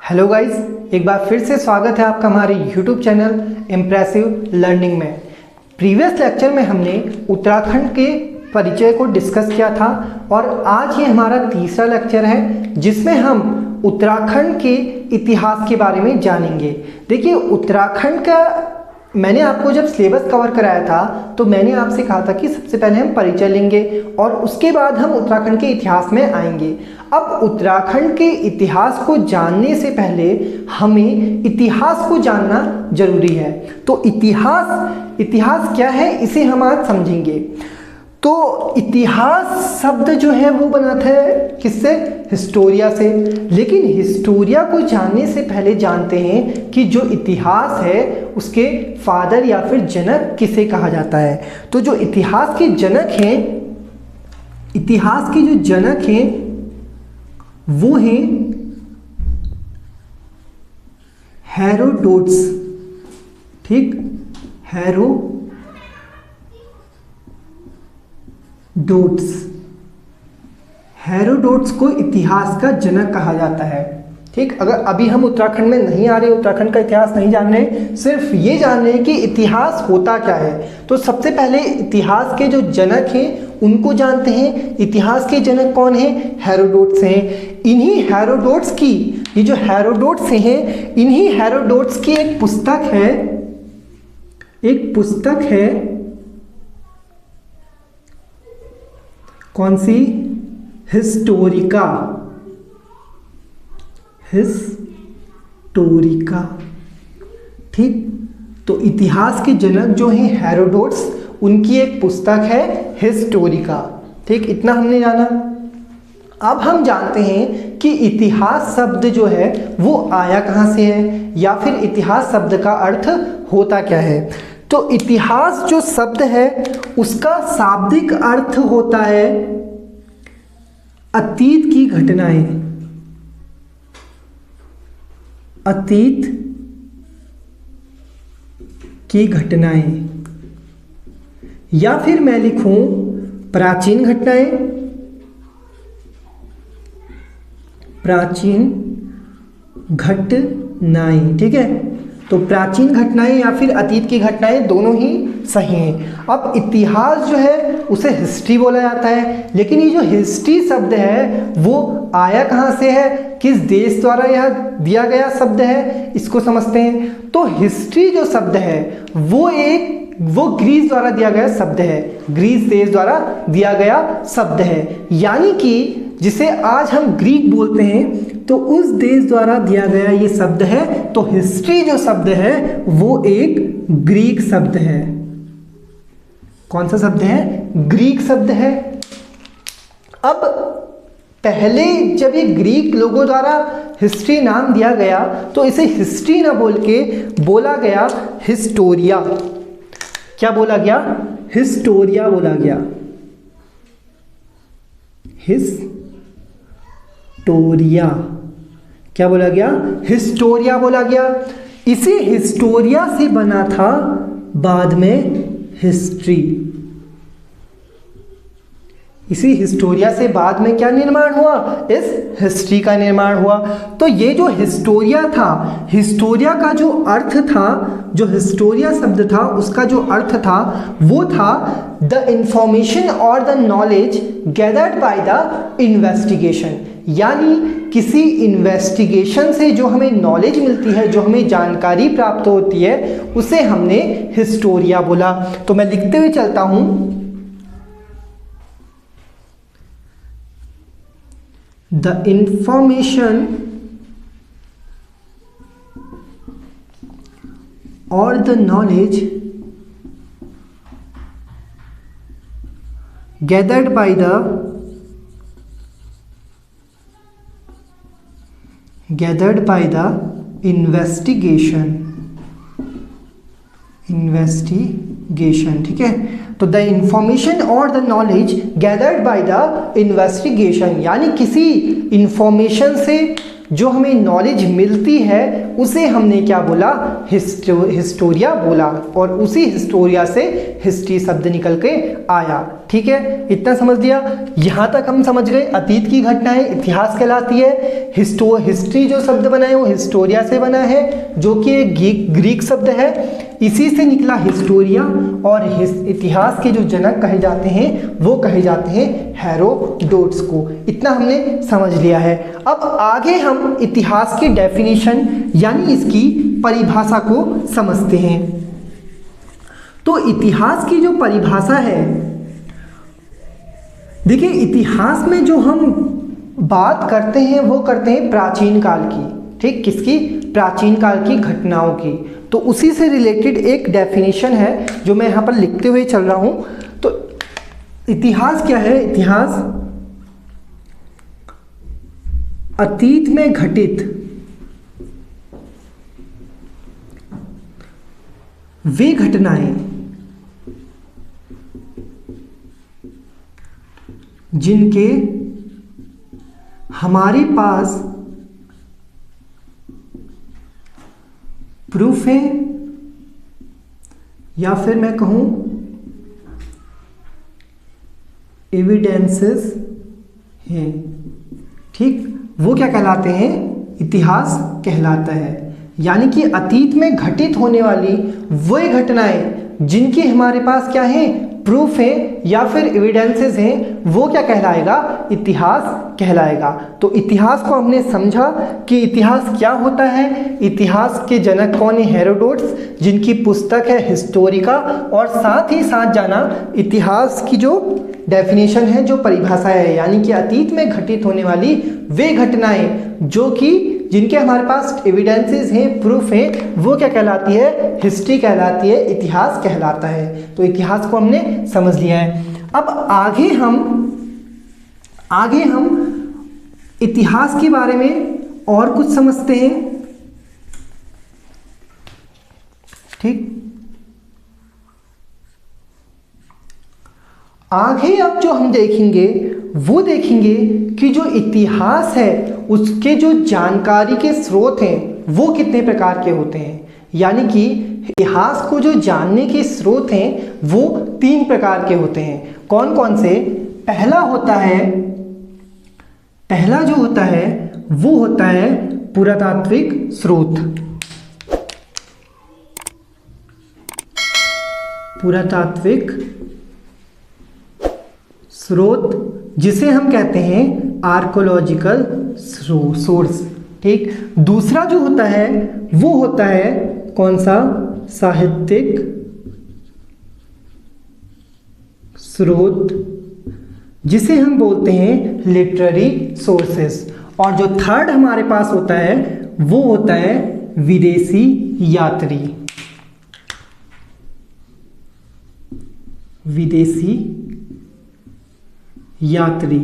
Hello guys, एक बार फिर से स्वागत है आपका हमारे यूट्यूब चैनल इम्प्रेसिव लर्निंग में। प्रीवियस लेक्चर में हमने उत्तराखंड के परिचय को डिस्कस किया था और आज ये हमारा तीसरा लेक्चर है जिसमें हम उत्तराखंड के इतिहास के बारे में जानेंगे। देखिए, उत्तराखंड का मैंने आपको जब सिलेबस कवर कराया था तो मैंने आपसे कहा था कि सबसे पहले हम परिचय लेंगे और उसके बाद हम उत्तराखंड के इतिहास में आएंगे। अब उत्तराखंड के इतिहास को जानने से पहले हमें इतिहास को जानना जरूरी है। तो इतिहास क्या है, इसे हम आज समझेंगे। तो इतिहास शब्द जो है वो बना था किससे? हिस्टोरिया से। लेकिन हिस्टोरिया को जानने से पहले जानते हैं कि जो इतिहास है उसके फादर या फिर जनक किसे कहा जाता है। तो जो इतिहास के जनक हैं, इतिहास के जो जनक हैं वो हैं हेरोडोट्स। ठीक, हेरोडोट्स को इतिहास का जनक कहा जाता है। ठीक, अगर अभी हम उत्तराखंड में नहीं आ रहे, उत्तराखंड का इतिहास नहीं जान रहे, सिर्फ ये जान रहे हैं कि इतिहास होता क्या है, तो सबसे पहले इतिहास के जो जनक हैं उनको जानते हैं। इतिहास के जनक कौन हैं? हेरोडोट्स हैं। इन्हीं हेरोडोट्स की, ये जो हेरोडोट्स हैं, इन्हीं हेरोडोट्स की एक पुस्तक है कौन सी? हिस्टोरिका। ठीक, तो इतिहास के जनक जो हैं हेरोडोट्स, उनकी एक पुस्तक है हिस्टोरिका। ठीक, इतना हमने जाना। अब हम जानते हैं कि इतिहास शब्द जो है वो आया कहाँ से है या फिर इतिहास शब्द का अर्थ होता क्या है। तो इतिहास जो शब्द है उसका शाब्दिक अर्थ होता है अतीत की घटनाएं। अतीत की घटनाएं, या फिर मैं लिखूं प्राचीन घटनाएं। ठीक है, तो प्राचीन घटनाएं या फिर अतीत की घटनाएं दोनों ही सही हैं। अब इतिहास जो है उसे हिस्ट्री बोला जाता है, लेकिन ये जो हिस्ट्री शब्द है वो आया कहाँ से है, किस देश द्वारा यह दिया गया शब्द है, इसको समझते हैं। तो हिस्ट्री जो शब्द है वो ग्रीस द्वारा दिया गया शब्द है, ग्रीस देश द्वारा दिया गया शब्द है। यानी कि जिसे आज हम ग्रीक बोलते हैं तो उस देश द्वारा दिया गया ये शब्द है। तो हिस्ट्री जो शब्द है वो एक ग्रीक शब्द है। कौन सा शब्द है? ग्रीक शब्द है। अब पहले जब ये ग्रीक लोगों द्वारा हिस्ट्री नाम दिया गया तो इसे हिस्ट्री ना बोल के बोला गया हिस्टोरिया। क्या बोला गया? हिस्टोरिया बोला गया। हिस्टोरिया। क्या बोला गया? हिस्टोरिया बोला गया। इसी हिस्टोरिया से बना था बाद में हिस्ट्री। इसी हिस्टोरिया से बाद में क्या निर्माण हुआ? इस हिस्ट्री का निर्माण हुआ। तो ये जो हिस्टोरिया था, हिस्टोरिया का जो अर्थ था, जो हिस्टोरिया शब्द था उसका जो अर्थ था वो था द इंफॉर्मेशन और the knowledge gathered by the investigation. यानी किसी इन्वेस्टिगेशन से जो हमें नॉलेज मिलती है, जो हमें जानकारी प्राप्त होती है, उसे हमने हिस्टोरिया बोला। तो मैं लिखते हुए चलता हूं, the information or the knowledge gathered by the investigation। ठीक है, तो द इंफॉर्मेशन और the knowledge gathered by the investigation, यानी किसी इंफॉर्मेशन से जो हमें नॉलेज मिलती है उसे हमने क्या बोला? हिस्टोरिया बोला। और उसी हिस्टोरिया से हिस्ट्री शब्द निकल के आया। ठीक है, इतना समझ लिया। यहाँ तक हम समझ गए अतीत की घटनाएं इतिहास कहलाती है। हिस्ट्री जो शब्द बना है वो हिस्टोरिया से बना है, जो कि एक ग्रीक शब्द है। इसी से निकला हिस्टोरिया, और इतिहास के जो जनक कहे जाते हैं वो कहे जाते हैं हेरोडोटस को। इतना हमने समझ लिया है। अब आगे हम इतिहास की डेफिनेशन यानी इसकी परिभाषा को समझते हैं। तो इतिहास की जो परिभाषा है, देखिए इतिहास में जो हम बात करते हैं वो करते हैं प्राचीन काल की, ठीक, किसकी? प्राचीन काल की घटनाओं की। तो उसी से रिलेटेड एक डेफिनेशन है जो मैं यहाँ पर लिखते हुए चल रहा हूँ। तो इतिहास क्या है? इतिहास अतीत में घटित वे घटनाएं जिनके हमारे पास प्रूफ है, या फिर मैं कहूं एविडेंसेस हैं, ठीक, वो क्या कहलाते हैं? इतिहास कहलाता है। यानी कि अतीत में घटित होने वाली वही घटनाएं जिनकी हमारे पास क्या है? प्रूफ है या फिर एविडेंसेस हैं, वो क्या कहलाएगा? इतिहास कहलाएगा। तो इतिहास को हमने समझा कि इतिहास क्या होता है। इतिहास के जनक कौन है? हेरोडोटस, जिनकी पुस्तक है हिस्टोरिका। और साथ ही साथ जाना इतिहास की जो डेफिनेशन है, जो परिभाषा है, यानी कि अतीत में घटित होने वाली वे घटनाएं जो कि जिनके हमारे पास एविडेंसेस हैं, प्रूफ हैं, वो क्या कहलाती है? हिस्ट्री कहलाती है, इतिहास कहलाता है। तो इतिहास को हमने समझ लिया है। अब आगे हम इतिहास के बारे में और कुछ समझते हैं, ठीक। आगे अब जो हम देखेंगे वो देखेंगे कि जो इतिहास है उसके जो जानकारी के स्रोत हैं वो कितने प्रकार के होते हैं। यानी कि इतिहास को जो जानने के स्रोत हैं वो 3 प्रकार के होते हैं। कौन कौन से? पहला जो होता है वो होता है पुरातात्विक स्रोत। पुरातात्विक स्रोत जिसे हम कहते हैं आर्कोलॉजिकल सोर्स, ठीक। दूसरा जो होता है वो होता है कौन सा? साहित्यिक स्रोत, जिसे हम बोलते हैं लिटरेरी सोर्सेस। और जो थर्ड हमारे पास होता है वो होता है विदेशी यात्री। विदेशी यात्री।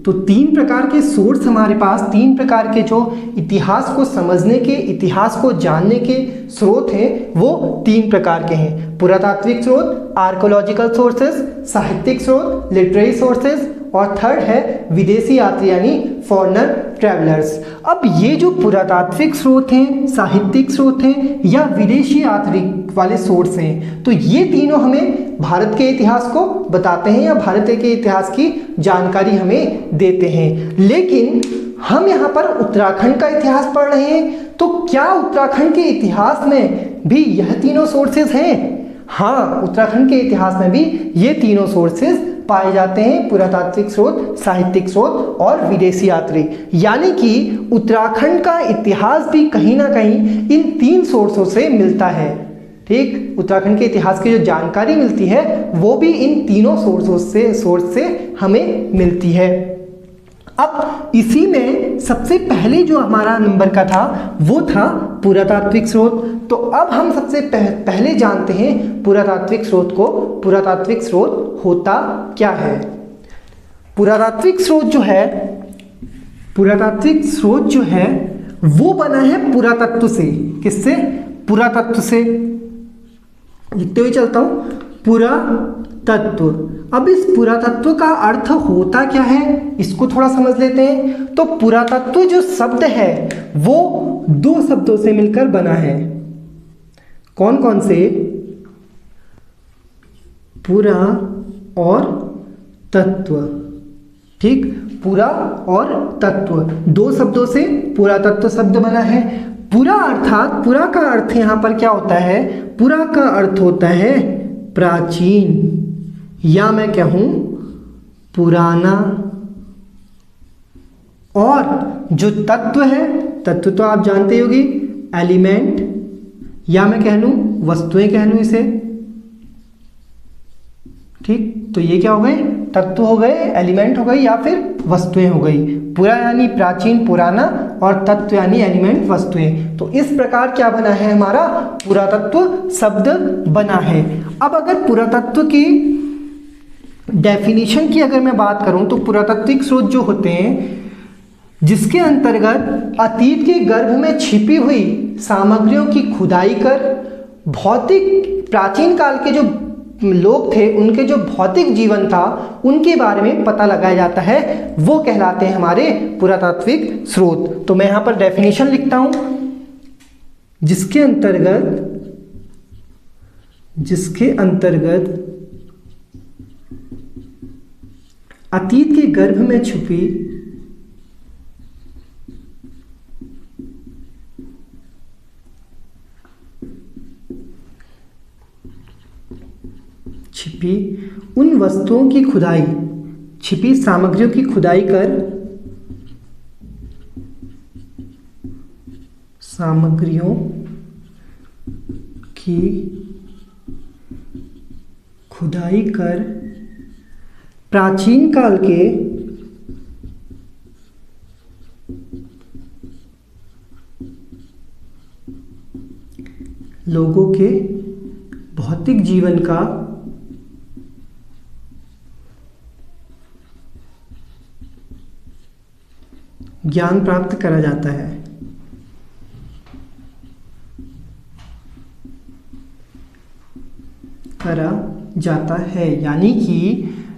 तो 3 प्रकार के सोर्स हमारे पास, 3 प्रकार के जो इतिहास को समझने के, इतिहास को जानने के स्रोत हैं वो 3 प्रकार के हैं। पुरातात्विक स्रोत, आर्कोलॉजिकल सोर्सेस, साहित्यिक स्रोत, लिटरेरी सोर्सेस, और थर्ड है विदेशी यात्री यानी फॉरेनर ट्रैवलर्स। अब ये जो पुरातात्विक स्रोत हैं, साहित्यिक स्रोत हैं या विदेशी यात्री वाले सोर्स हैं, तो ये तीनों हमें भारत के इतिहास को बताते हैं या भारत के इतिहास की जानकारी हमें देते हैं। लेकिन हम यहाँ पर उत्तराखंड का इतिहास पढ़ रहे हैं, तो क्या उत्तराखंड के इतिहास में भी यह तीनों सोर्सेज हैं? हाँ, उत्तराखंड के इतिहास में भी ये तीनों सोर्सेज पाए जाते हैं, पुरातात्विक स्रोत, साहित्यिक स्रोत और विदेशी यात्री। यानी कि उत्तराखंड का इतिहास भी कहीं ना कहीं इन 3 सोर्सों से मिलता है, ठीक। उत्तराखंड के इतिहास की जो जानकारी मिलती है वो भी इन तीनों सोर्स से हमें मिलती है। अब इसी में सबसे पहले जो हमारा नंबर का था वो था पुरातात्विक स्रोत। तो अब हम सबसे पहले जानते हैं पुरातात्विक स्रोत को। पुरातात्विक स्रोत होता क्या है? पुरातात्विक स्रोत जो है वो बना है पुरातत्व से। किससे? पुरातत्व से। लिखते हुए चलता हूं, पुरातत्व। अब इस पुरातत्व का अर्थ होता क्या है, इसको थोड़ा समझ लेते हैं। तो पुरातत्व जो शब्द है वो 2 शब्दों से मिलकर बना है। कौन कौन से? पुरा और तत्व। ठीक, पुरा और तत्व, दो शब्दों से पुरातत्व शब्द बना है। पुरा अर्थात, पुरा का अर्थ यहाँ पर क्या होता है? पुरा का अर्थ होता है प्राचीन, या मैं कहूँ पुराना। और जो तत्व है, तत्व तो आप जानते ही होगी, एलिमेंट, या मैं कह लूँ वस्तुएं कह लूँ इसे। ठीक, तो ये क्या हो गए? तत्व हो गए, एलिमेंट हो गई, या फिर वस्तुएं हो गई। पुरा यानी प्राचीन, पुराना, और तत्व यानी एलिमेंट, वस्तुएं। तो इस प्रकार क्या बना है? हमारा पुरातत्व शब्द बना है। अब अगर पुरातत्व की डेफिनेशन की अगर मैं बात करूं तो पुरातात्विक स्रोत जो होते हैं जिसके अंतर्गत अतीत के गर्भ में छिपी हुई सामग्रियों की खुदाई कर भौतिक, प्राचीन काल के जो लोग थे उनके जो भौतिक जीवन था उनके बारे में पता लगाया जाता है, वो कहलाते हैं हमारे पुरातात्विक स्रोत। तो मैं यहाँ पर डेफिनेशन लिखता हूँ, जिसके अंतर्गत अतीत के गर्भ में छिपी उन वस्तुओं की खुदाई, छिपी सामग्रियों की खुदाई कर, सामग्रियों की खुदाई कर प्राचीन काल के लोगों के भौतिक जीवन का ज्ञान प्राप्त करा जाता है।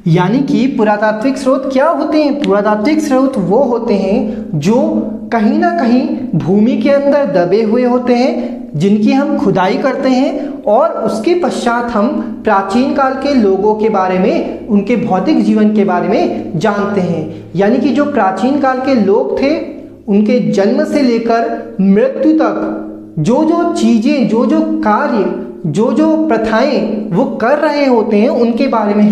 यानी कि पुरातात्विक स्रोत क्या होते हैं? पुरातात्विक स्रोत वो होते हैं जो कहीं ना कहीं भूमि के अंदर दबे हुए होते हैं, जिनकी हम खुदाई करते हैं और उसके पश्चात हम प्राचीन काल के लोगों के बारे में, उनके भौतिक जीवन के बारे में जानते हैं। यानी कि जो प्राचीन काल के लोग थे उनके जन्म से लेकर मृत्यु तक जो जो चीज़ें, जो जो कार्य, जो जो प्रथाएं वो कर रहे होते हैं उनके बारे में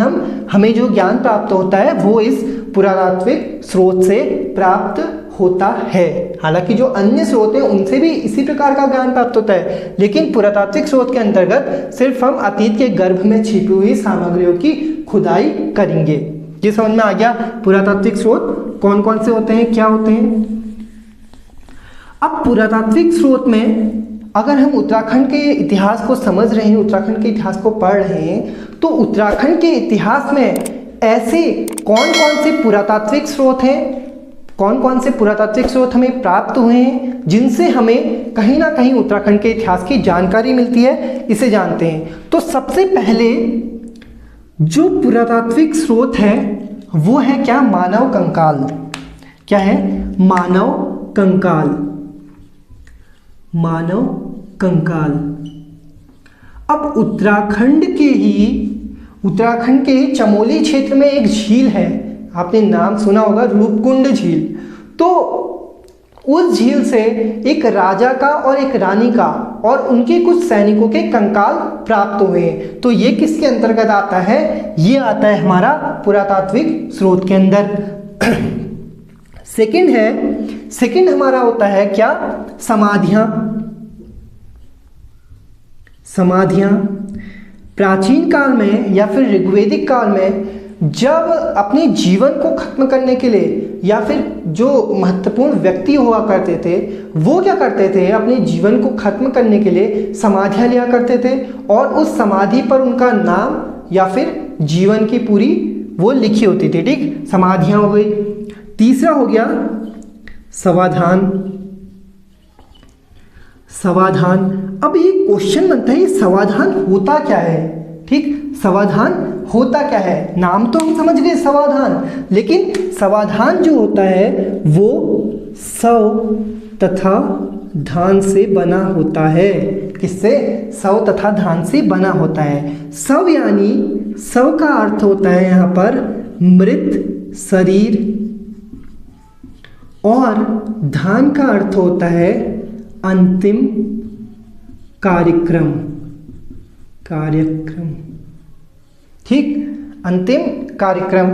हमें जो ज्ञान प्राप्त होता है वो इस पुरातात्विक स्रोत से प्राप्त होता है। हालांकि जो अन्य स्रोत हैं उनसे भी इसी प्रकार का ज्ञान प्राप्त होता है, लेकिन पुरातात्विक स्रोत के अंतर्गत सिर्फ हम अतीत के गर्भ में छिपी हुई सामग्रियों की खुदाई करेंगे। ये समझ में आ गया पुरातात्विक स्रोत कौन कौन से होते हैं, क्या होते हैं। अब पुरातात्विक स्रोत में अगर हम उत्तराखंड के इतिहास को समझ रहे हैं, उत्तराखंड के इतिहास को पढ़ रहे हैं, तो उत्तराखंड के इतिहास में ऐसे कौन कौन से पुरातात्विक स्रोत हैं, कौन कौन से पुरातात्विक स्रोत हमें प्राप्त हुए हैं जिनसे हमें कहीं ना कहीं उत्तराखंड के इतिहास की जानकारी मिलती है, इसे जानते हैं। तो सबसे पहले जो पुरातात्विक स्रोत है वो है क्या? मानव कंकाल। क्या है? मानव कंकाल। मानव कंकाल। अब उत्तराखंड के चमोली क्षेत्र में एक झील है, आपने नाम सुना होगा, रूपकुंड झील। तो उस झील से एक राजा का और एक रानी का और उनके कुछ सैनिकों के कंकाल प्राप्त हुए। तो ये किसके अंतर्गत आता है? ये आता है हमारा पुरातात्विक स्रोत के अंदर। सेकंड हमारा होता है क्या? समाधियां। प्राचीन काल में या फिर ऋग्वेदिक काल में जब अपने जीवन को खत्म करने के लिए या फिर जो महत्वपूर्ण व्यक्ति हुआ करते थे वो क्या करते थे? अपने जीवन को खत्म करने के लिए समाधियां लिया करते थे और उस समाधि पर उनका नाम या फिर जीवन की पूरी वो लिखी होती थी। ठीक, समाधियां हो गई। तीसरा हो गया समाधान। अब ये क्वेश्चन बनता है, ये समाधान होता क्या है? ठीक, समाधान होता क्या है? नाम तो हम समझ गए समाधान, लेकिन समाधान जो होता है वो सव तथा धान से बना होता है। किससे? सव तथा धान से बना होता है। सव यानी, सव का अर्थ होता है यहाँ पर मृत शरीर, और धान का अर्थ होता है अंतिम कार्यक्रम। ठीक, अंतिम कार्यक्रम।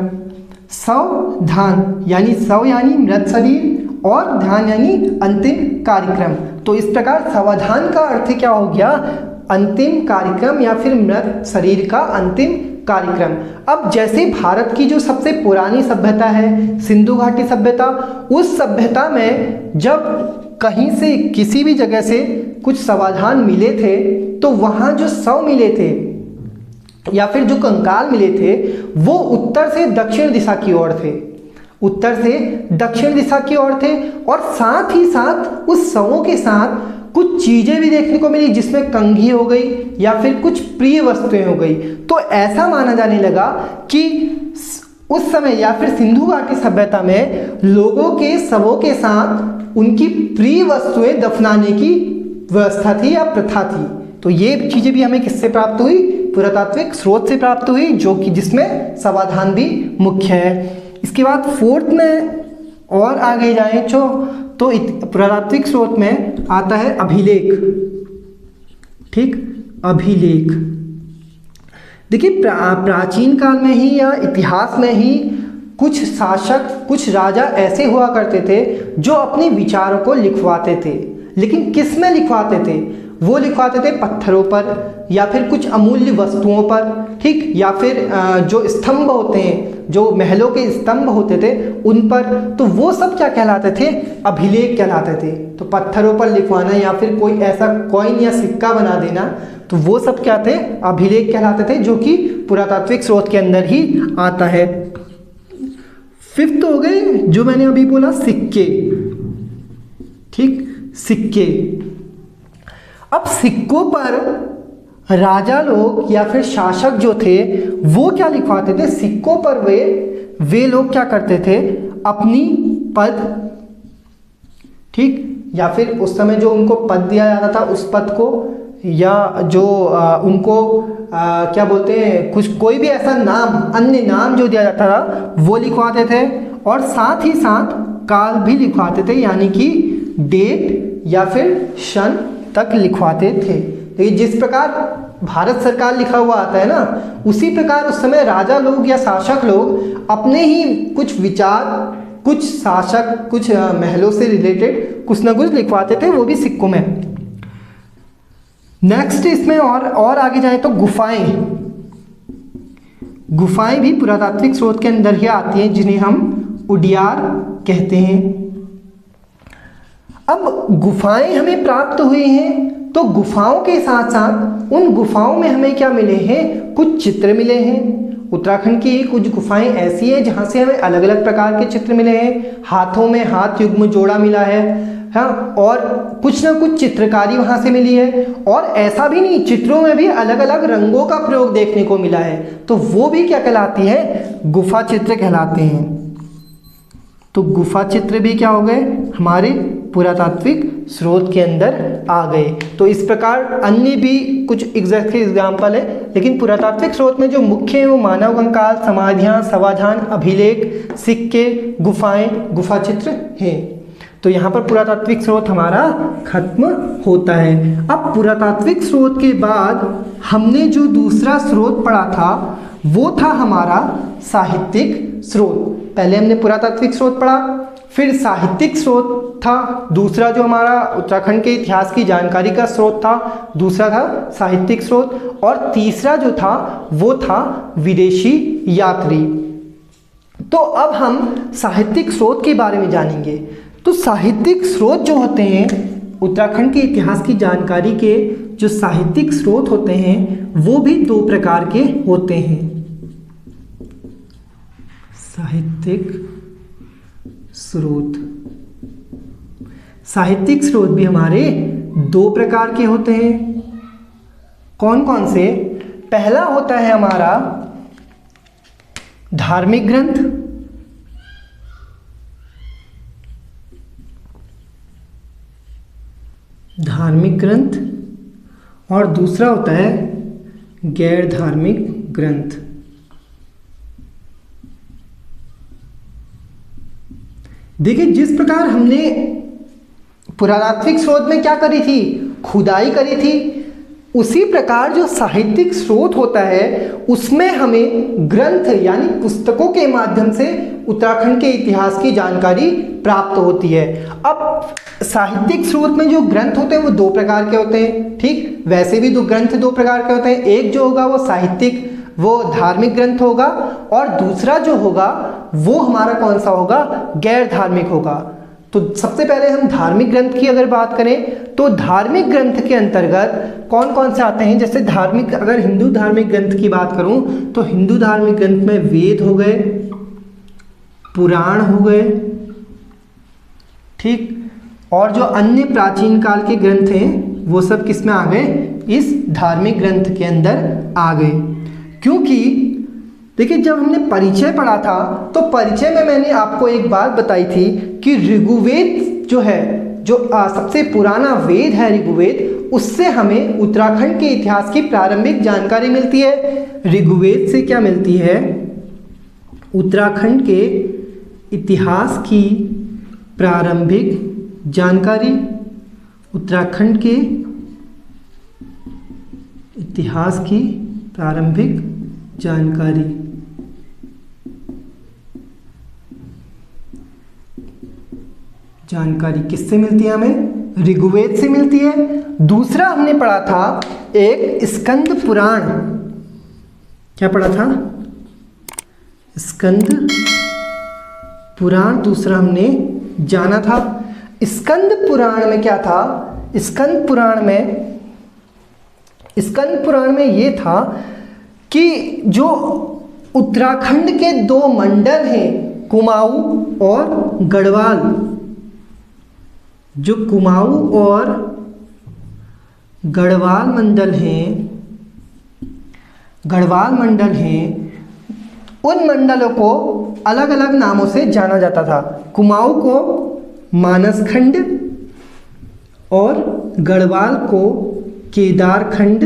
शव धान यानी शव यानी मृत शरीर और धान यानी अंतिम कार्यक्रम। तो इस प्रकार शवाधान का अर्थ क्या हो गया? अंतिम कार्यक्रम या फिर मृत शरीर का अंतिम कार्यक्रम। अब जैसे भारत की जो सबसे पुरानी सभ्यता है सिंधु घाटी सभ्यता, उस सभ्यता में जब कहीं से किसी भी जगह से कुछ शवाधान मिले थे तो वहाँ जो शव मिले थे या फिर जो कंकाल मिले थे वो उत्तर से दक्षिण दिशा की ओर थे, उत्तर से दक्षिण दिशा की ओर थे। और साथ ही साथ उस शवों के साथ कुछ चीजें भी देखने को मिली, जिसमें कंघी हो गई या फिर कुछ प्रिय वस्तुएं हो गई। तो ऐसा माना जाने लगा कि उस समय या फिर सिंधु घाटी सभ्यता में लोगों के शवों के साथ उनकी प्रिय वस्तुएं दफनाने की व्यवस्था थी या प्रथा थी। तो ये चीजें भी हमें किससे प्राप्त हुई? पुरातात्विक स्रोत से प्राप्त हुई, जो कि जिसमें शवाधान भी मुख्य है। इसके बाद फोर्थ में और आगे जाएं तो पुरातात्विक स्रोत में आता है अभिलेख। ठीक, अभिलेख। देखिए प्राचीन काल में ही या इतिहास में ही कुछ शासक, कुछ राजा ऐसे हुआ करते थे जो अपने विचारों को लिखवाते थे। लेकिन किस में लिखवाते थे? वो लिखवाते थे पत्थरों पर या फिर कुछ अमूल्य वस्तुओं पर। ठीक, या फिर जो स्तंभ होते हैं, जो महलों के स्तंभ होते थे उन पर। तो वो सब क्या कहलाते थे? अभिलेख कहलाते थे। तो पत्थरों पर लिखवाना या फिर कोई ऐसा कॉइन या सिक्का बना देना, तो वो सब क्या थे? अभिलेख कहलाते थे, जो कि पुरातात्विक स्रोत के अंदर ही आता है। फिफ्थ हो गए जो मैंने अभी बोला, सिक्के। ठीक, सिक्के। अब सिक्कों पर राजा लोग या फिर शासक जो थे वो क्या लिखवाते थे? सिक्कों पर वे लोग क्या करते थे? अपनी पद, ठीक, या फिर उस समय जो उनको पद दिया जाता था उस पद को, या जो उनको क्या बोलते हैं, कुछ कोई भी ऐसा नाम, अन्य नाम जो दिया जाता था वो लिखवाते थे। और साथ ही साथ काल भी लिखवाते थे, यानी कि डेट या फिर सन तक लिखवाते थे। तो ये जिस प्रकार भारत सरकार लिखा हुआ आता है ना, उसी प्रकार उस समय राजा लोग या शासक लोग अपने ही कुछ विचार, कुछ शासक, कुछ महलों से रिलेटेड कुछ ना कुछ लिखवाते थे, वो भी सिक्कों में। नेक्स्ट इसमें और आगे जाए तो गुफाएं। गुफाएं भी पुरातात्विक स्रोत के अंदर ही आती हैं, जिन्हें हम उडियार कहते हैं। अब गुफाएं हमें प्राप्त हुई हैं, तो गुफाओं के साथ साथ उन गुफाओं में हमें क्या मिले हैं? कुछ चित्र मिले हैं। उत्तराखंड की कुछ गुफाएं ऐसी हैं जहां से हमें अलग अलग प्रकार के चित्र मिले हैं। हाथों में हाथ युग्म जोड़ा मिला है, हाँ, और कुछ ना कुछ चित्रकारी वहां से मिली है। और ऐसा भी नहीं, चित्रों में भी अलग अलग रंगों का प्रयोग देखने को मिला है, तो वो भी क्या कहलाती है? गुफा चित्र कहलाते हैं। तो गुफा चित्र भी क्या हो गए? हमारे पुरातात्विक स्रोत के अंदर आ गए। तो इस प्रकार अन्य भी कुछ एग्जाम्पल है, लेकिन पुरातात्विक स्रोत में जो मुख्य है वो मानव कंकाल, समाधियाँ, शवाधान, अभिलेख, सिक्के, गुफाएं, गुफा चित्र हैं। तो यहाँ पर पुरातात्विक स्रोत हमारा खत्म होता है। अब पुरातात्विक स्रोत के बाद हमने जो दूसरा स्रोत पढ़ा था वो था हमारा साहित्यिक स्रोत। पहले हमने पुरातात्विक स्रोत पढ़ा, फिर साहित्यिक स्रोत था दूसरा, जो हमारा उत्तराखंड के इतिहास की जानकारी का स्रोत था, दूसरा था साहित्यिक स्रोत, और तीसरा जो था वो था विदेशी यात्री। तो अब हम साहित्यिक स्रोत के बारे में जानेंगे। तो साहित्यिक स्रोत जो होते हैं, उत्तराखंड के इतिहास की जानकारी के जो साहित्यिक स्रोत होते हैं वो भी दो प्रकार के होते हैं। साहित्यिक स्रोत, साहित्यिक स्रोत भी हमारे दो प्रकार के होते हैं। कौन कौन से? पहला होता है हमारा धार्मिक ग्रंथ, धार्मिक ग्रंथ, और दूसरा होता है गैर धार्मिक ग्रंथ। देखिए जिस प्रकार हमने पुरातात्विक स्रोत में क्या करी थी, खुदाई करी थी, उसी प्रकार जो साहित्यिक स्रोत होता है उसमें हमें ग्रंथ यानी पुस्तकों के माध्यम से उत्तराखंड के इतिहास की जानकारी प्राप्त होती है। अब साहित्यिक स्रोत में जो ग्रंथ होते हैं वो दो प्रकार के होते हैं, ठीक, वैसे भी ग्रंथ दो प्रकार के होते हैं। एक जो होगा वो साहित्यिक, वो धार्मिक ग्रंथ होगा, और दूसरा जो होगा वो हमारा कौन सा होगा, गैर धार्मिक होगा। तो सबसे पहले हम धार्मिक ग्रंथ की अगर बात करें तो धार्मिक ग्रंथ के अंतर्गत कौन कौन से आते हैं। जैसे धार्मिक, अगर हिंदू धार्मिक ग्रंथ की बात करूं तो हिंदू धार्मिक ग्रंथ में वेद हो गए, पुराण हो गए, ठीक, और जो अन्य प्राचीन काल के ग्रंथ हैं वो सब किस में आ गए, इस धार्मिक ग्रंथ के अंदर आ गए। क्योंकि देखिए जब हमने परिचय पढ़ा था तो परिचय में मैंने आपको एक बात बताई थी कि ऋग्वेद जो है, जो सबसे पुराना वेद है ऋग्वेद, उससे हमें उत्तराखंड के इतिहास की प्रारंभिक जानकारी मिलती है। ऋग्वेद से क्या मिलती है, उत्तराखंड के इतिहास की प्रारंभिक जानकारी, उत्तराखंड के इतिहास की प्रारंभिक जानकारी। जानकारी किससे मिलती है, हमें ऋग्वेद से मिलती है। दूसरा हमने पढ़ा था एक स्कंद पुराण, क्या पढ़ा था, स्कंद पुराण दूसरा हमने जाना था। स्कंद पुराण में क्या था, स्कंद पुराण में ये था कि जो उत्तराखंड के दो मंडल हैं, कुमाऊं और गढ़वाल, जो कुमाऊं और गढ़वाल मंडल हैं, उन मंडलों को अलग अलग नामों से जाना जाता था। कुमाऊं को मानसखंड और गढ़वाल को केदारखंड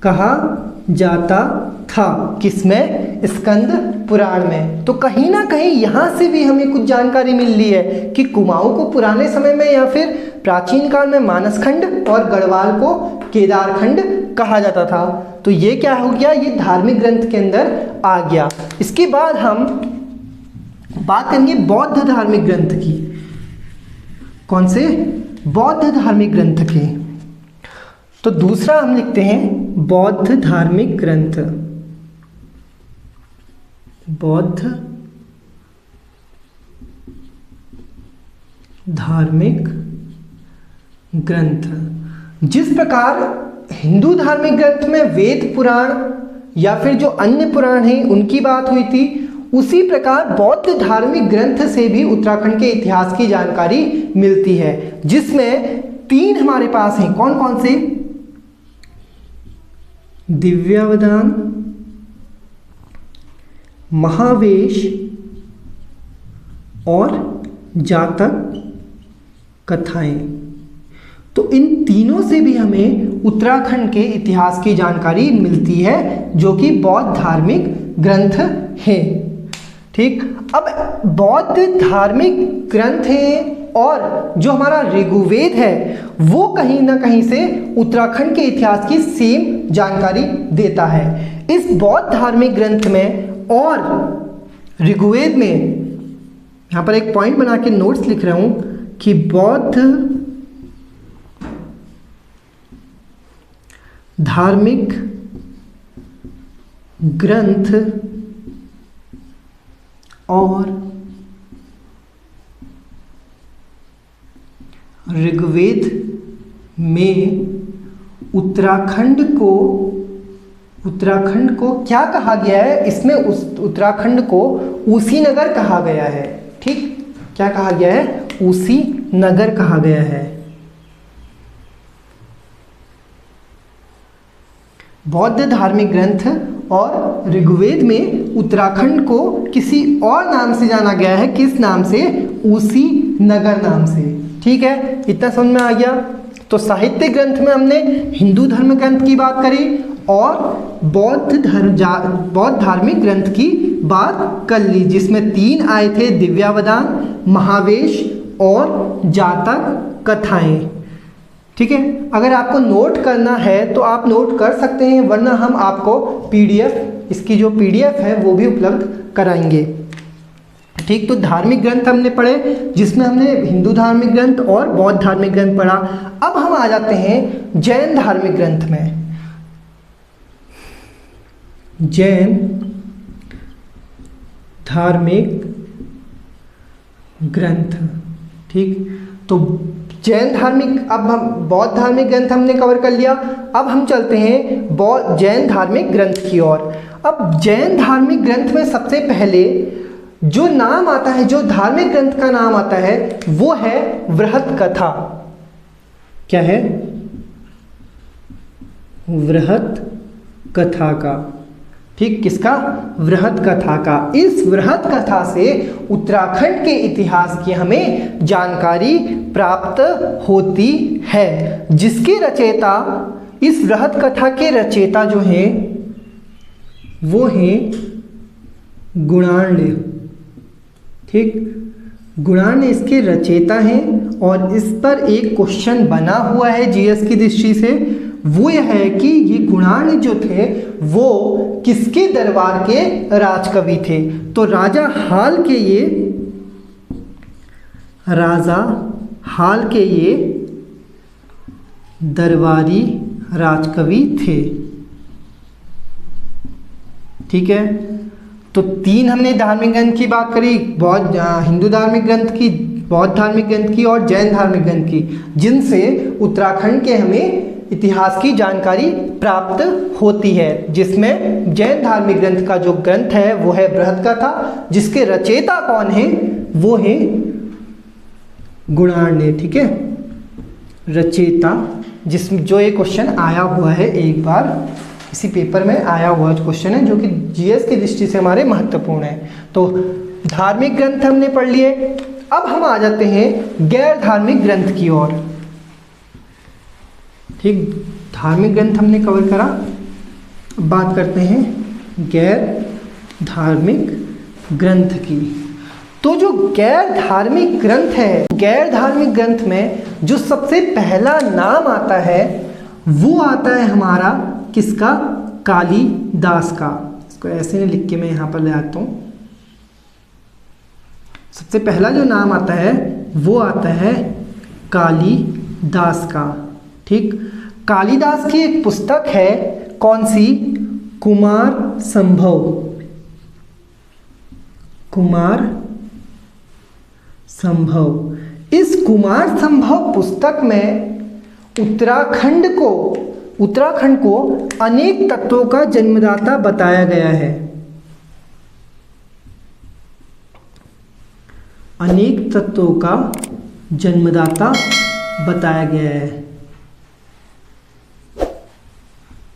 कहा जाता था। किसमें, स्कंद पुराण में। तो कहीं ना कहीं यहाँ से भी हमें कुछ जानकारी मिल रही है कि कुमाऊं को पुराने समय में या फिर प्राचीन काल में मानसखंड और गढ़वाल को केदारखंड कहा जाता था। तो ये क्या हो गया, ये धार्मिक ग्रंथ के अंदर आ गया। इसके बाद हम बात करेंगे बौद्ध धार्मिक ग्रंथ की। कौन से, बौद्ध धार्मिक ग्रंथ की। तो दूसरा हम लिखते हैं बौद्ध धार्मिक ग्रंथ, बौद्ध धार्मिक ग्रंथ। जिस प्रकार हिंदू धार्मिक ग्रंथ में वेद पुराण या फिर जो अन्य पुराण हैं उनकी बात हुई थी, उसी प्रकार बौद्ध धार्मिक ग्रंथ से भी उत्तराखंड के इतिहास की जानकारी मिलती है, जिसमें तीन हमारे पास हैं। कौन कौन से, दिव्यावदान, महावेश और जातक कथाएं। तो इन तीनों से भी हमें उत्तराखंड के इतिहास की जानकारी मिलती है, जो कि बौद्ध धार्मिक ग्रंथ है, ठीक। अब बौद्ध धार्मिक ग्रंथ है और जो हमारा ऋग्वेद है वो कहीं ना कहीं से उत्तराखंड के इतिहास की सेम जानकारी देता है। इस बौद्ध धार्मिक ग्रंथ में और ऋग्वेद में, यहाँ पर एक पॉइंट बना के नोट्स लिख रहा हूं कि बौद्ध धार्मिक ग्रंथ और ऋग्वेद में उत्तराखंड को क्या कहा गया है, इसमें उत्तराखंड को उसी नगर कहा गया है, ठीक। क्या कहा गया है, उसी नगर कहा गया है। बौद्ध धार्मिक ग्रंथ और ऋग्वेद में उत्तराखंड को किसी और नाम से जाना गया है। किस नाम से, उसी नगर नाम से, ठीक है। इतना समझ में आ गया। तो साहित्य ग्रंथ में हमने हिंदू धर्म ग्रंथ की बात करी और बौद्ध धार्मिक ग्रंथ की बात कर ली, जिसमें 3 आए थे, दिव्यावदान, महावेश और जातक कथाएं। ठीक है, अगर आपको नोट करना है तो आप नोट कर सकते हैं, वरना हम आपको पीडीएफ, इसकी जो पीडीएफ है वो भी उपलब्ध कराएंगे। ठीक, तो धार्मिक ग्रंथ हमने पढ़े, जिसमें हमने हिंदू धार्मिक ग्रंथ और बौद्ध धार्मिक ग्रंथ पढ़ा। अब हम आ जाते हैं जैन धार्मिक ग्रंथ में। जैन धार्मिक ग्रंथ, ठीक, तो जैन धार्मिक, अब हम बौद्ध धार्मिक ग्रंथ हमने कवर कर लिया। अब हम चलते हैं जैन धार्मिक ग्रंथ की ओर। अब जैन धार्मिक ग्रंथ में सबसे पहले जो नाम आता है, जो धार्मिक ग्रंथ का नाम आता है, वो है वृहत कथा। क्या है? वृहत कथा का। ठीक, किसका? वृहत कथा का। इस वृहत कथा से उत्तराखंड के इतिहास की हमें जानकारी प्राप्त होती है, जिसके रचयिता, इस वृहत कथा के रचयिता जो हैं वो हैं गुणाढ़। ठीक, गुणाढ़ इसके रचयिता हैं और इस पर एक क्वेश्चन बना हुआ है जीएस की दृष्टि से। वो यह है कि ये गुणाढ़ जो थे वो किसके दरबार के राजकवि थे? तो राजा हाल के ये दरबारी राजकवि थे। ठीक है, तो 3 हमने धार्मिक ग्रंथ की बात करी, हिंदू धार्मिक ग्रंथ की, बौद्ध धार्मिक ग्रंथ की और जैन धार्मिक ग्रंथ की, जिनसे उत्तराखंड के हमें इतिहास की जानकारी प्राप्त होती है। जिसमें जैन धार्मिक ग्रंथ का जो ग्रंथ है वो है बृहत कथा, जिसके रचयिता कौन है? वो है गुणाढ़। ठीक है, रचयिता, जो ये क्वेश्चन आया हुआ है, एक बार इसी पेपर में आया हुआ क्वेश्चन है, जो कि जीएस की दृष्टि से हमारे महत्वपूर्ण है। तो धार्मिक ग्रंथ हमने पढ़ लिए। अब हम आ जाते हैं गैर धार्मिक ग्रंथ की ओर। ठीक, धार्मिक ग्रंथ हमने कवर करा, बात करते हैं गैर धार्मिक ग्रंथ की। तो जो गैर धार्मिक ग्रंथ है, गैर धार्मिक ग्रंथ में जो सबसे पहला नाम आता है वो आता है हमारा किसका? कालिदास का। इसको ऐसे नहीं लिख के मैं यहाँ पर ले आता हूँ। सबसे पहला जो नाम आता है वो आता है कालिदास का। ठीक, कालिदास की एक पुस्तक है, कौन सी? कुमार संभव। कुमार संभव। इस कुमार संभव पुस्तक में उत्तराखंड को अनेक तत्वों का जन्मदाता बताया गया है। अनेक तत्वों का जन्मदाता बताया गया है।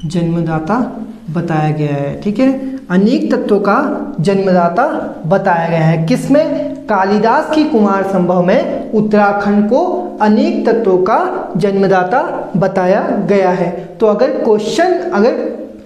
जन्मदाता बताया गया है। ठीक है, अनेक तत्वों का जन्मदाता बताया गया है। किसमें? कालिदास की कुमार संभव में उत्तराखंड को अनेक तत्वों का जन्मदाता बताया गया है। तो अगर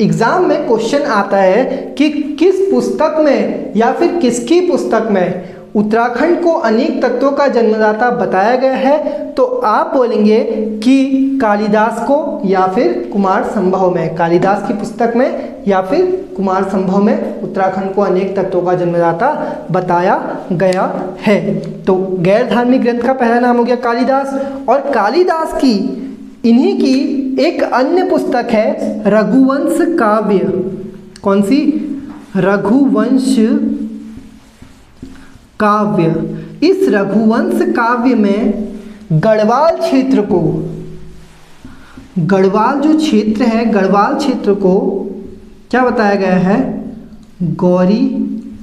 एग्जाम में क्वेश्चन आता है कि किस पुस्तक में या फिर किसकी पुस्तक में उत्तराखंड को अनेक तत्वों का जन्मदाता बताया गया है, तो आप बोलेंगे कि कालिदास को या फिर कुमार संभव में, कालिदास की पुस्तक में या फिर कुमार संभव में उत्तराखंड को अनेक तत्वों का जन्मदाता बताया गया है। तो गैर धार्मिक ग्रंथ का पहला नाम हो गया कालिदास। और कालिदास की, इन्हीं की एक अन्य पुस्तक है रघुवंश काव्य। कौन सी? रघुवंश काव्य। इस रघुवंश काव्य में गढ़वाल क्षेत्र को, गढ़वाल जो क्षेत्र है, गढ़वाल क्षेत्र को क्या बताया गया है? गौरी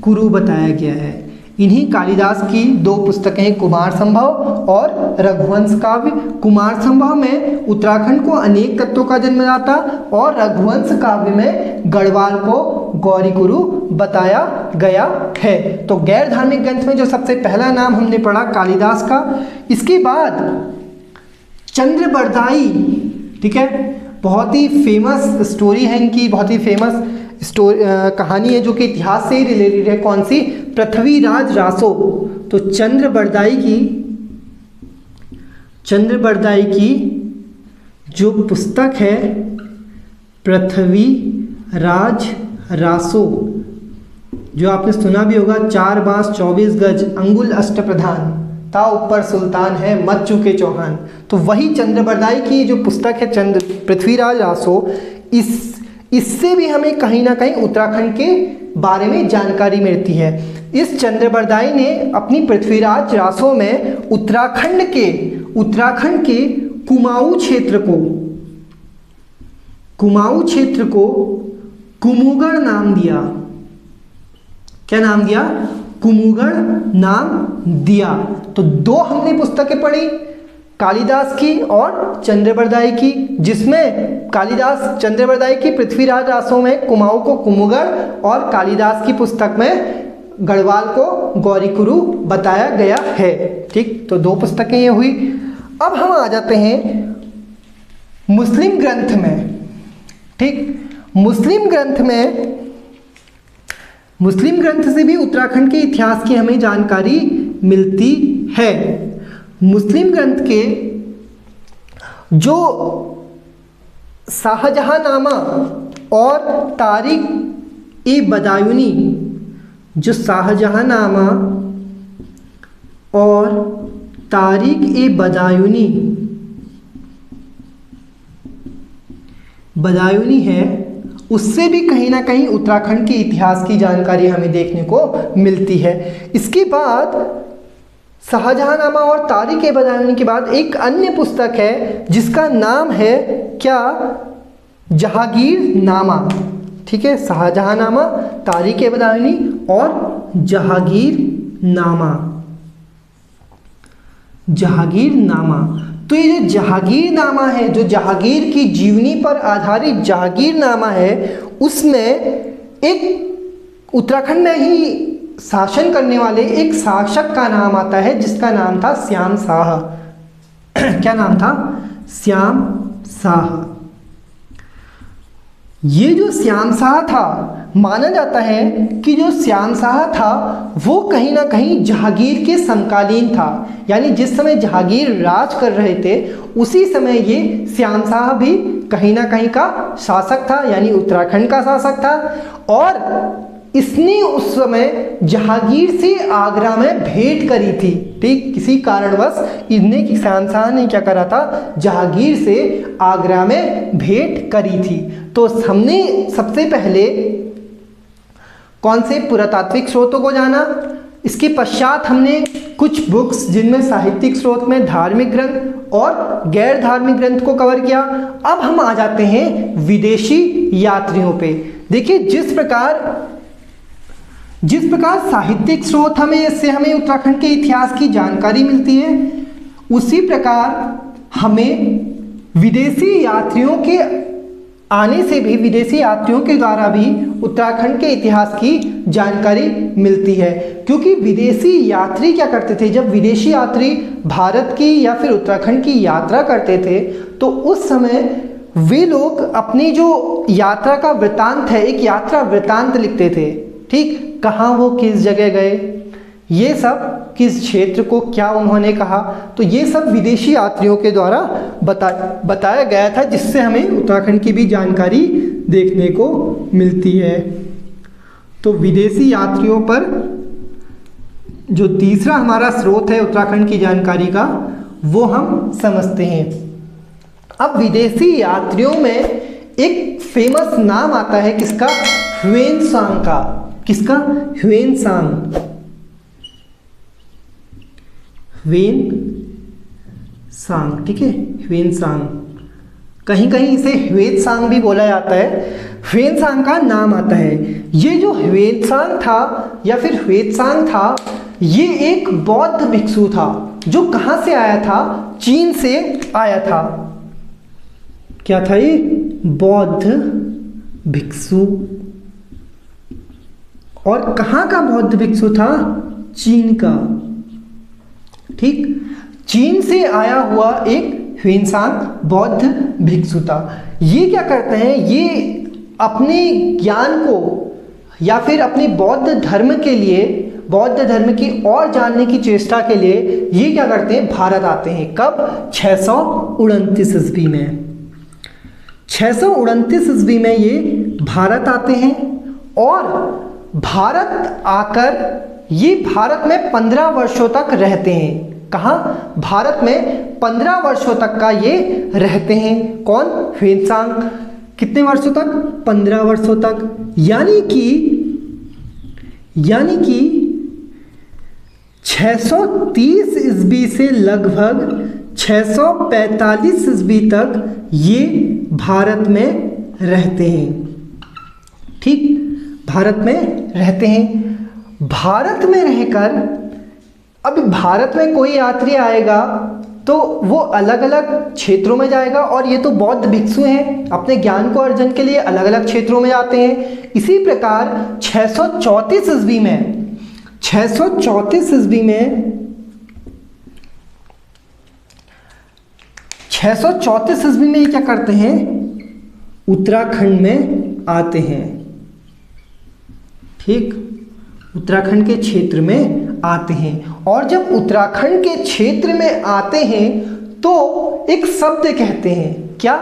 कुरु बताया गया है। इन्हीं कालिदास की 2 पुस्तकें, कुमार संभव और रघुवंश काव्य। कुमार संभव में उत्तराखंड को अनेक तत्वों का जन्मदाता और रघुवंश काव्य में गढ़वाल को गौरी कुरु बताया गया है। तो गैर धार्मिक ग्रंथ में जो सबसे पहला नाम हमने पढ़ा कालिदास का। इसके बाद चंद्रबरदाई, ठीक है, बहुत ही फेमस स्टोरी है इनकी, बहुत ही फेमस कहानी है जो कि इतिहास से ही रिलेटेड है। कौन सी? पृथ्वीराज रासो। तो चंद्रबरदाई की जो पुस्तक है पृथ्वीराज रासो, जो आपने सुना भी होगा, 4 बांस 24 गज अंगुल अष्टप्रधान, ता ऊपर सुल्तान है मत चुके चौहान। तो वही चंद्रबरदाई की जो पुस्तक है पृथ्वीराज रासो, इससे भी हमें कहीं ना कहीं उत्तराखंड के बारे में जानकारी मिलती है। इस चंद्रबरदाई ने अपनी पृथ्वीराज रासो में उत्तराखंड के कुमाऊं क्षेत्र को कुमुगढ़ नाम दिया। क्या नाम दिया? कुमुगढ़ नाम दिया। तो 2 हमने पुस्तकें पढ़ी, कालिदास की और चंद्रबरदाई की, जिसमें चंद्रबरदाई की पृथ्वीराज रासो में कुमाऊं को कुमुगढ़ और कालिदास की पुस्तक में गढ़वाल को गौरीकुरु बताया गया है। ठीक, तो 2 पुस्तकें ये हुई। अब हम आ जाते हैं मुस्लिम ग्रंथ में। ठीक, मुस्लिम ग्रंथ से भी उत्तराखंड के इतिहास की हमें जानकारी मिलती है। मुस्लिम ग्रंथ के जो शाहजहांनामा और तारीख-ए-बदायूनी, जो शाहजहांनामा और तारीख-ए-बदायूनी है, उससे भी कहीं ना कहीं उत्तराखंड के इतिहास की जानकारी हमें देखने को मिलती है। इसके बाद शाहजहांनामा और तारीख-ए-बदायूनी के बाद एक अन्य पुस्तक है जिसका नाम है क्या? जहांगीरनामा। ठीक है, शाहजहांनामा, तारीख-ए-बदायूनी और जहांगीरनामा। तो ये जो जहांगीरनामा है, जो जहांगीर की जीवनी पर आधारित जहांगीरनामा है, उसमें एक उत्तराखंड में ही शासन करने वाले एक शासक का नाम आता है जिसका नाम था श्याम शाह। क्या नाम था? श्याम शाह। ये जो श्याम शाह था, माना जाता है कि जो श्याम शाह था वो कहीं ना कहीं जहांगीर के समकालीन था, यानी जिस समय जहांगीर राज कर रहे थे उसी समय ये श्याम शाह भी कहीं ना कहीं का शासक था, यानी उत्तराखंड का शासक था। और इसने उस समय जहांगीर से आगरा में भेंट करी थी। ठीक, किसी कारणवश श्याम शाह ने क्या करा था? जहांगीर से आगरा में भेंट करी थी। तो हमने सबसे पहले कौन से पुरातात्विक स्रोतों को जाना, इसके पश्चात हमने कुछ बुक्स जिनमें साहित्यिक स्रोत में धार्मिक ग्रंथ और गैर धार्मिक ग्रंथ को कवर किया। अब हम आ जाते हैं विदेशी यात्रियों पे। देखिए, जिस प्रकार साहित्यिक स्रोत इससे हमें उत्तराखंड के इतिहास की जानकारी मिलती है, उसी प्रकार हमें विदेशी यात्रियों के आने से भी, विदेशी यात्रियों के द्वारा भी उत्तराखंड के इतिहास की जानकारी मिलती है। क्योंकि विदेशी यात्री क्या करते थे, जब विदेशी यात्री भारत की या फिर उत्तराखंड की यात्रा करते थे तो उस समय वे लोग अपनी जो यात्रा का वृतांत है, एक यात्रा वृतांत लिखते थे। ठीक, कहाँ वो किस जगह गए, ये सब किस क्षेत्र को क्या उन्होंने कहा, तो ये सब विदेशी यात्रियों के द्वारा बताया गया था, जिससे हमें उत्तराखंड की भी जानकारी देखने को मिलती है। तो विदेशी यात्रियों पर जो तीसरा हमारा स्रोत है उत्तराखंड की जानकारी का, वो हम समझते हैं। अब विदेशी यात्रियों में एक फेमस नाम आता है किसका? ह्वेनसांग का। किसका? ह्वेनसांग। ह्वेनसांग, ठीक है, ह्वेनसांग। कहीं कहीं इसे ह्वेनसांग भी बोला जाता है। ह्वेनसांग का नाम आता है। ये जो ह्वेनसांग था या फिर ह्वेनसांग था, ये एक बौद्ध भिक्षु था जो कहाँ से आया था? चीन से आया था। क्या था ये? बौद्ध भिक्षु। और कहाँ का बौद्ध भिक्षु था? चीन का। ठीक, चीन से आया हुआ एक ह्वेनसांग बौद्ध भिक्षु था। ये क्या करते हैं, ये अपने ज्ञान को या फिर अपने बौद्ध धर्म के लिए, बौद्ध धर्म की और जानने की चेष्टा के लिए ये क्या करते हैं, भारत आते हैं। कब? 629 ईस्वी में। 629 ईस्वी में ये भारत आते हैं और भारत आकर ये भारत में 15 वर्षों तक रहते हैं। कहाँ? भारत में 15 वर्षों तक का ये रहते हैं। कौन? ह्वेनसांग। कितने वर्षों तक? 15 वर्षों तक। यानी कि 630 ईस्वी से लगभग 645 ईस्वी तक ये भारत में रहते हैं। ठीक, भारत में रहते हैं। भारत में रहकर अब भारत में कोई यात्री आएगा तो वो अलग अलग क्षेत्रों में जाएगा, और ये तो बौद्ध भिक्षु हैं, अपने ज्ञान को अर्जन के लिए अलग अलग क्षेत्रों में जाते हैं। इसी प्रकार 634 ईस्वी में 634 ईस्वी में ये क्या करते हैं, उत्तराखंड में आते हैं। ठीक, उत्तराखंड के क्षेत्र में आते हैं। और जब उत्तराखंड के क्षेत्र में आते हैं तो एक शब्द कहते हैं, क्या?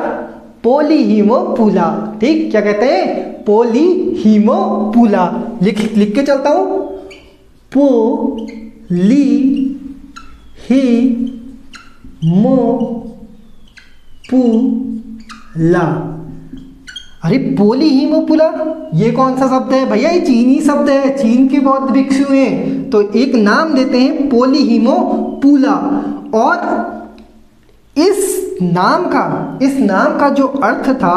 पोलीहिमोपुला। ठीक, क्या कहते हैं? पोलीहिमोपुला। लिख के चलता हूं, पोलीहिमोपुला। अरे पोलीहिमोपुला ये कौन सा शब्द है भैया? ये चीनी शब्द है, चीन के बौद्ध भिक्षु हैं, तो एक नाम देते हैं पोलीहिमोपुला। और इस नाम का जो अर्थ था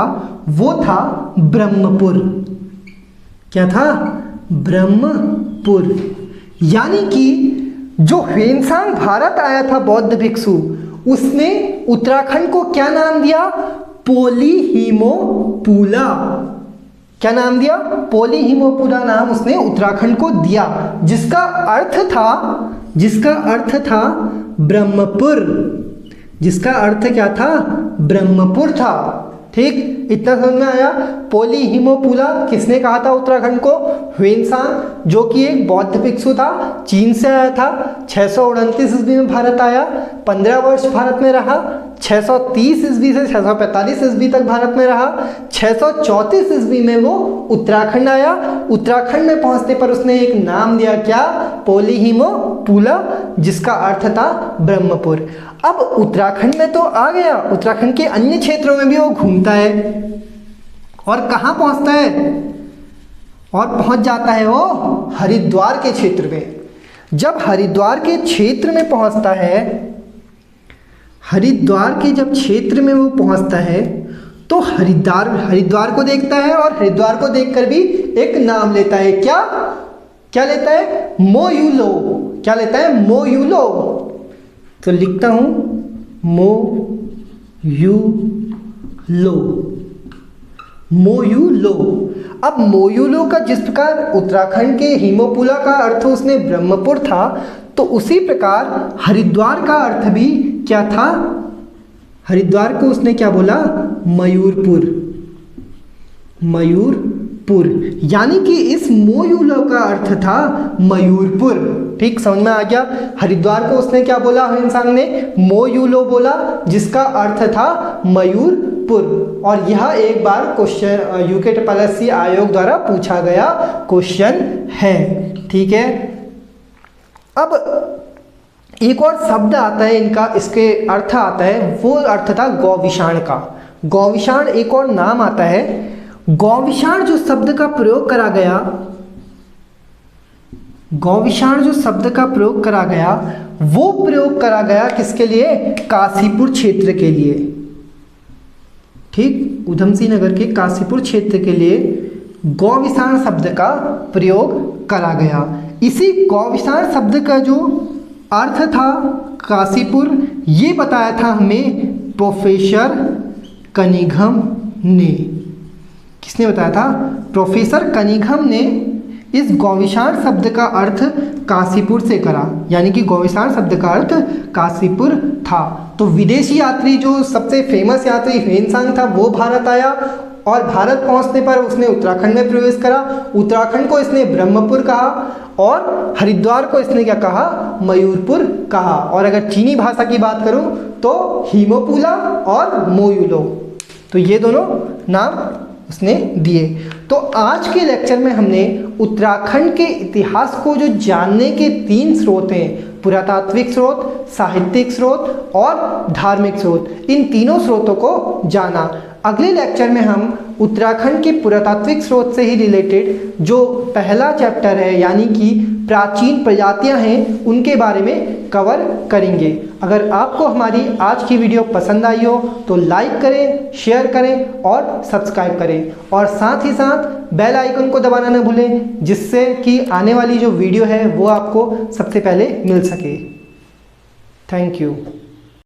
वो था ब्रह्मपुर। क्या था? ब्रह्मपुर। यानी कि जो ह्वेनसांग भारत आया था बौद्ध भिक्षु, उसने उत्तराखंड को क्या नाम दिया? पोलीहिमोपुला। क्या नाम दिया? पोलीहिमोपुला नाम उसने उत्तराखंड को दिया, जिसका अर्थ था ब्रह्मपुर। जिसका अर्थ क्या था? ब्रह्मपुर था। ठीक, इतना समझ में आया? पोलीहिमोपुला किसने कहा था उत्तराखंड को? ह्वेनसांग, जो कि एक बौद्ध भिक्षु था, चीन से आया था। 629 ईस्वी में भारत आया, 15 वर्ष भारत में रहा। 630 ईस्वी से 645 ईस्वी तक भारत में रहा। 634 ईस्वी में वो उत्तराखंड आया। उत्तराखंड में पहुंचने पर उसने एक नाम दिया, क्या? पोलीहिमोपुला, जिसका अर्थ था ब्रह्मपुर। अब उत्तराखंड में तो आ गया, उत्तराखंड के अन्य क्षेत्रों में भी वो घूमता है और कहाँ पहुंचता है? और पहुंच जाता है वो हरिद्वार के क्षेत्र में। जब हरिद्वार के क्षेत्र में पहुंचता है, हरिद्वार के जब क्षेत्र में वो पहुंचता है तो हरिद्वार को देखता है, और हरिद्वार को देखकर भी एक नाम लेता है। क्या लेता है? मोयुलो। क्या लेता है? मोयुलो। तो लिखता हूं मोयुलो। अब मोयुलो का जिस प्रकार उत्तराखंड के हिमोपुला का अर्थ उसने ब्रह्मपुर था, तो उसी प्रकार हरिद्वार का अर्थ भी क्या था? हरिद्वार को उसने क्या बोला? मयूरपुर। यानी कि इस मोयुलो का अर्थ था मयूरपुर। ठीक, समझ में आ गया? हरिद्वार को उसने क्या बोला? ह्वेनसांग ने मोयुलो बोला, जिसका अर्थ था मयूरपुर। और यह एक बार क्वेश्चन यूके आयोग द्वारा पूछा गया क्वेश्चन है। ठीक है, अब एक और शब्द आता है इनका, इसके अर्थ आता है, वो अर्थ था गौविषाण का। गौविषाण एक और नाम आता है। गौविषाण जो शब्द का प्रयोग करा गया, वो प्रयोग करा गया किसके लिए? काशीपुर क्षेत्र के लिए। ठीक, ऊधम सिंह नगर के काशीपुर क्षेत्र के लिए गौविषाण शब्द का प्रयोग करा गया। इसी गौविषाण शब्द का जो अर्थ था काशीपुर, ये बताया था हमें प्रोफेसर कनिंघम ने। किसने बताया था? प्रोफेसर कनिंघम ने इस गौविशाण शब्द का अर्थ काशीपुर से करा, यानी कि गौविशाण शब्द का अर्थ काशीपुर था। तो विदेशी यात्री जो सबसे फेमस यात्री ह्वेनसांग था वो भारत आया और भारत पहुंचने पर उसने उत्तराखंड में प्रवेश करा। उत्तराखंड को इसने ब्रह्मपुर कहा और हरिद्वार को इसने क्या कहा, मयूरपुर कहा। और अगर चीनी भाषा की बात करूं तो हीमोपुला और मोयुलो, तो ये दोनों नाम उसने दिए। तो आज के लेक्चर में हमने उत्तराखंड के इतिहास को जो जानने के 3 स्रोत हैं, पुरातात्विक स्रोत, साहित्यिक स्रोत और धार्मिक स्रोत, इन तीनों स्रोतों को जाना। अगले लेक्चर में हम उत्तराखंड के पुरातात्विक स्रोत से ही रिलेटेड जो पहला चैप्टर है, यानी कि प्राचीन प्रजातियां हैं, उनके बारे में कवर करेंगे। अगर आपको हमारी आज की वीडियो पसंद आई हो तो लाइक करें, शेयर करें और सब्सक्राइब करें, और साथ ही साथ बेल आइकन को दबाना न भूलें, जिससे कि आने वाली जो वीडियो है वो आपको सबसे पहले मिल सके। Thank you.